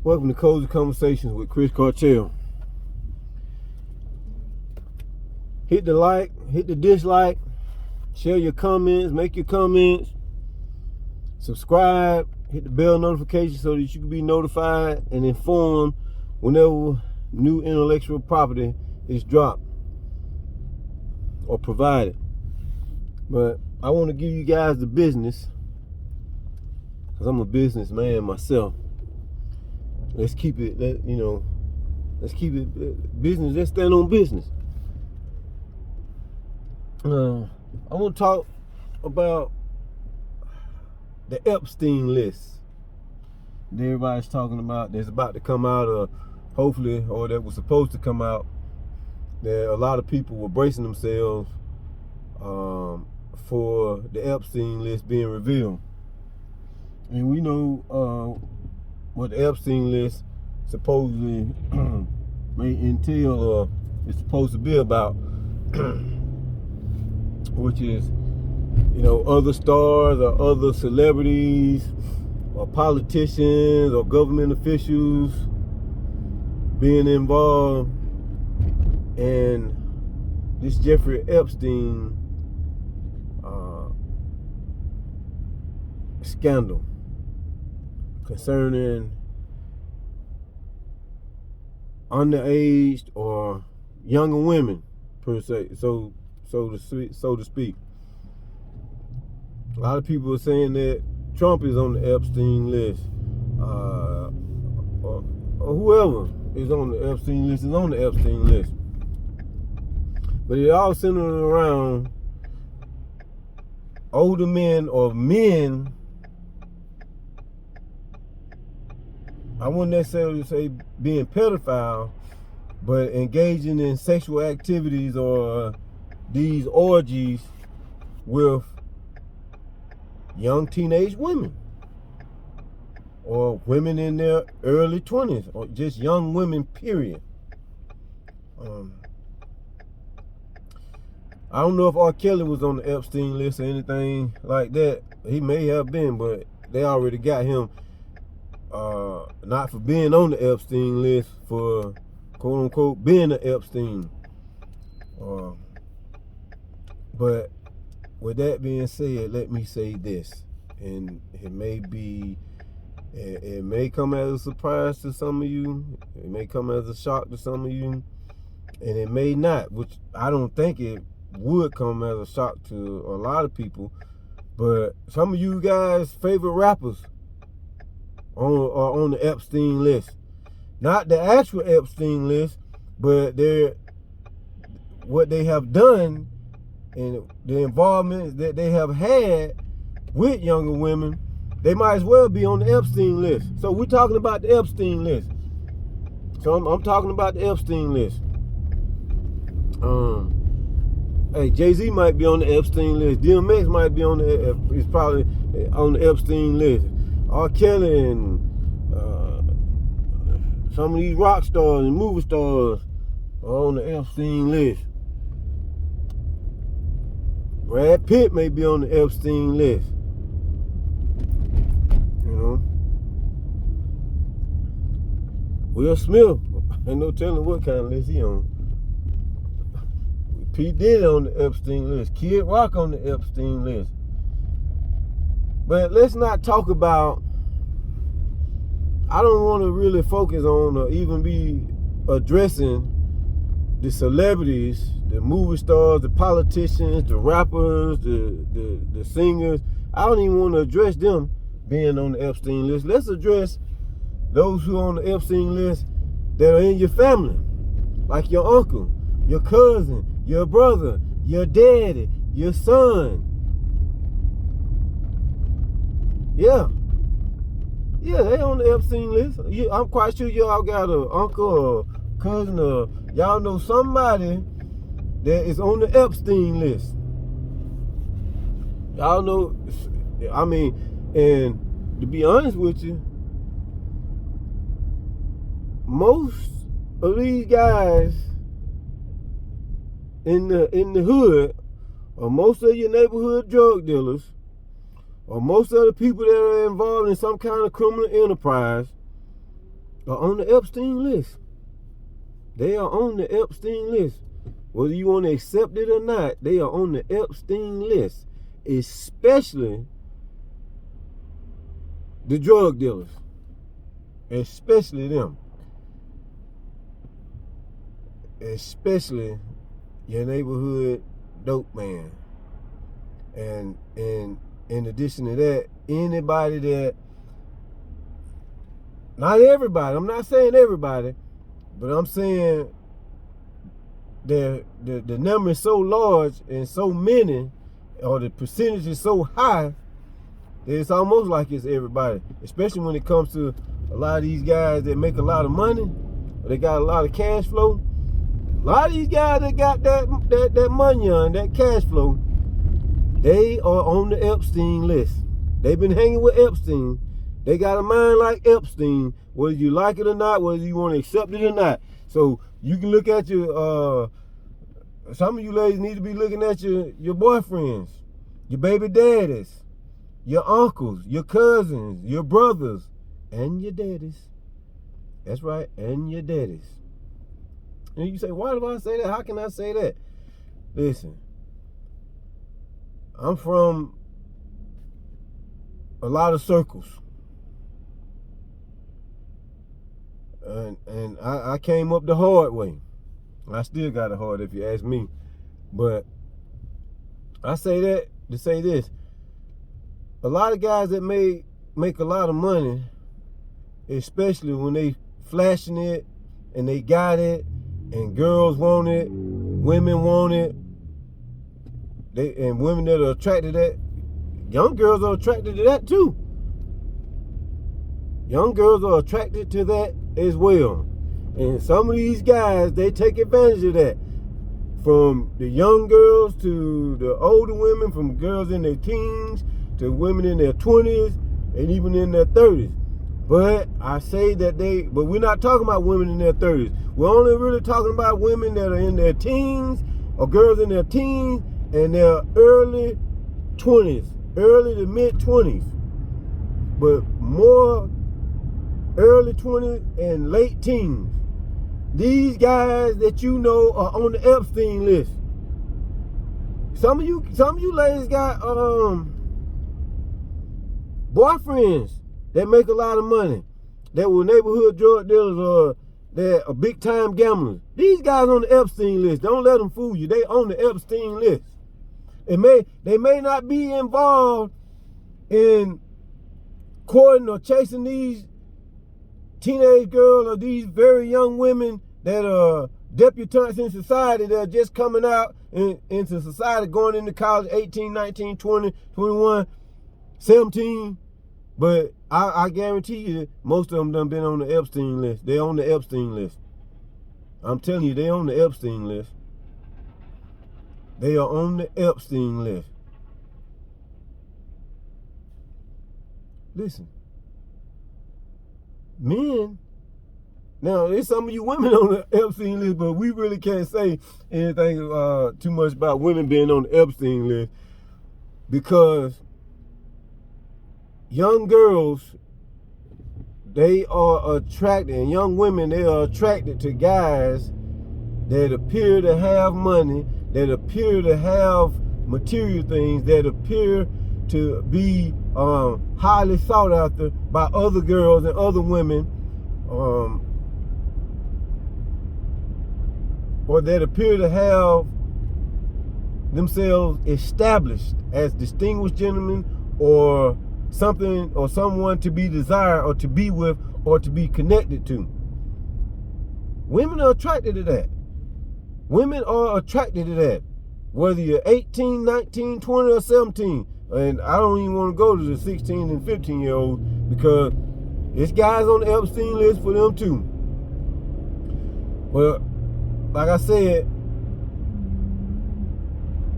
Welcome to Cozy Conversations with Chris Cartel. Hit the like, hit the dislike, share your comments, make your comments, subscribe, hit the bell notification so that you can be notified and informed whenever new intellectual property is dropped or provided. But I want to give you guys the business, because I'm a businessman myself. Let's keep it, let's keep it business. Let's stand on business. I want to talk about the Epstein List that everybody's talking about. That's about to come out, hopefully, or that was supposed to come out. That a lot of people were bracing themselves for the Epstein List being revealed. And we know what the Epstein List supposedly may entail, or is supposed to be about, which is, other stars or other celebrities or politicians or government officials being involved in this Jeffrey Epstein scandal concerning underage or younger women, per se, so to speak. A lot of people are saying that Trump is on the Epstein List, or whoever is on the Epstein List is on the Epstein List. But it all centered around older men or men. I wouldn't necessarily say being pedophile, but engaging in sexual activities or these orgies with young teenage women or women in their early 20s, or just young women, period. I don't know if R. Kelly was on the Epstein List or anything like that. He may have been, but they already got him not for being on the Epstein List, for quote unquote being an Epstein. But with that being said, let me say this, and it may come as a surprise to some of you, it may come as a shock to some of you, and it may not, which I don't think it would come as a shock to a lot of people. But some of you guys' favorite rappers are on the Epstein List. Not the actual Epstein List, but what they have done and the involvement that they have had with younger women, they might as well be on the Epstein List. So we're talking about the Epstein List. So I'm talking about the Epstein List. Hey, Jay-Z might be on the Epstein List. DMX might be is probably on the Epstein List. R. Kelly and some of these rock stars and movie stars are on the Epstein List. Brad Pitt may be on the Epstein List. Will Smith, ain't no telling what kind of list he on. P. Diddy on the Epstein List. Kid Rock on the Epstein List. But let's not talk about, I don't want to really focus on or even be addressing the celebrities, the movie stars, the politicians, the rappers, the singers. I don't even want to address them being on the Epstein List. Let's address those who are on the Epstein List that are in your family, like your uncle, your cousin, your brother, your daddy, your son. Yeah, they on the Epstein List. I'm quite sure y'all got an uncle or cousin, or y'all know somebody that is on the Epstein List. Y'all know, and to be honest with you, most of these guys in the hood, or most of your neighborhood drug dealers, or most of the people that are involved in some kind of criminal enterprise, are on the Epstein list. They are on the Epstein list. Whether you want to accept it or not, they are on the Epstein list. Especially the drug dealers. Especially them. Especially your neighborhood dope man. And in addition to that, anybody that, not everybody, I'm not saying everybody, but I'm saying the number is so large and so many, or the percentage is so high, that it's almost like it's everybody. Especially when it comes to a lot of these guys that make a lot of money, or they got a lot of cash flow. A lot of these guys that got that money on, that cash flow, they are on the Epstein list. They've been hanging with Epstein. They got a mind like Epstein, whether you like it or not, whether you want to accept it or not. So you can look at your, some of you ladies need to be looking at your boyfriends, your baby daddies, your uncles, your cousins, your brothers, and your daddies. That's right, and your daddies. And you say, why do I say that? How can I say that? Listen, I'm from a lot of circles. And I came up the hard way. I still got it hard if you ask me. But I say that to say this. A lot of guys that make a lot of money, especially when they flashing it and they got it, and girls want it, women want it, and women that are attracted to that, young girls are attracted to that too. Young girls are attracted to that as well. And some of these guys, they take advantage of that. From the young girls to the older women, from girls in their teens to women in their 20s and even in their 30s. But I say that but we're not talking about women in their 30s. We're only really talking about women that are in their teens, or girls in their teens and their early 20s, early to mid 20s. But more early 20s and late teens. These guys that you know are on the Epstein list. Some of you ladies got boyfriends that make a lot of money, that were neighborhood drug dealers, or that are big time gamblers. These guys on the Epstein list. Don't let them fool you. They on the Epstein list. They may not be involved in courting or chasing these teenage girls or these very young women that are debutantes in society, that are just coming out into society, going into college, 18, 19, 20, 21, 17. But I guarantee you, most of them done been on the Epstein list. They on the Epstein list. I'm telling you, they on the Epstein list. They are on the Epstein list. Listen. Men, now there's some of you women on the Epstein list, but we really can't say anything too much about women being on the Epstein list, because young girls, they are attracted, and young women, they are attracted to guys that appear to have money, that appear to have material things, that appear to be highly sought after by other girls and other women, or that appear to have themselves established as distinguished gentlemen, or something or someone to be desired or to be with or to be connected to. Women are attracted to that. Women are attracted to that. Whether you're 18, 19, 20, or 17. And I don't even want to go to the 16 and 15-year-olds, because it's guys on the Epstein list for them too. Well, like I said,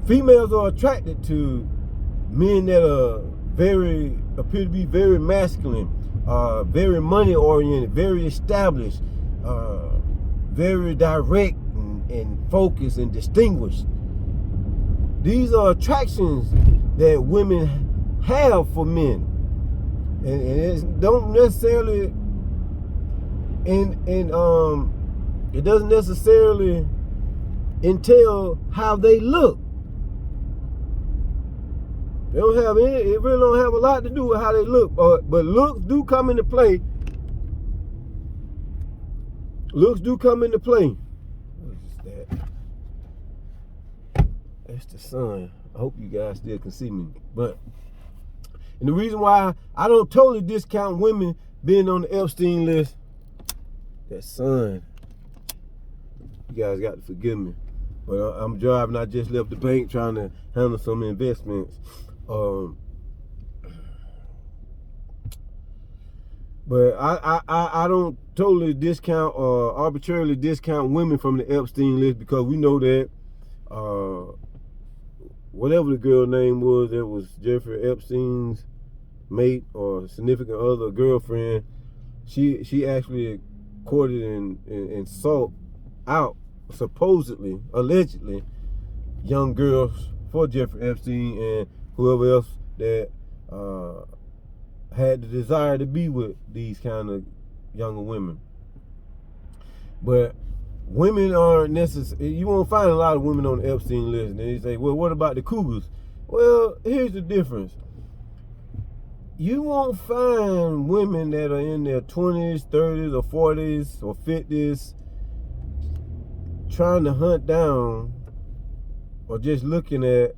females are attracted to men that appear to be very masculine, very money oriented, very established, very direct and focused and distinguished. These are attractions that women have for men, and it don't necessarily And it doesn't necessarily entail how they look. They don't have any, it really don't have a lot to do with how they look, but looks do come into play. Looks do come into play. What is that? That's the sun. I hope you guys still can see me. But, and the reason why I don't totally discount women being on the Epstein list, that sun. You guys got to forgive me. But I'm driving. I just left the bank trying to handle some investments. But I don't totally discount or arbitrarily discount women from the Epstein list, because we know that whatever the girl name was, that was Jeffrey Epstein's mate or significant other, girlfriend, she actually courted and sought out, supposedly, allegedly, young girls for Jeffrey Epstein and whoever else that had the desire to be with these kind of younger women. But women aren't necessarily, you won't find a lot of women on the Epstein list. And they say, well, what about the cougars? Well, here's the difference. You won't find women that are in their 20s, 30s, or 40s, or 50s trying to hunt down or just looking at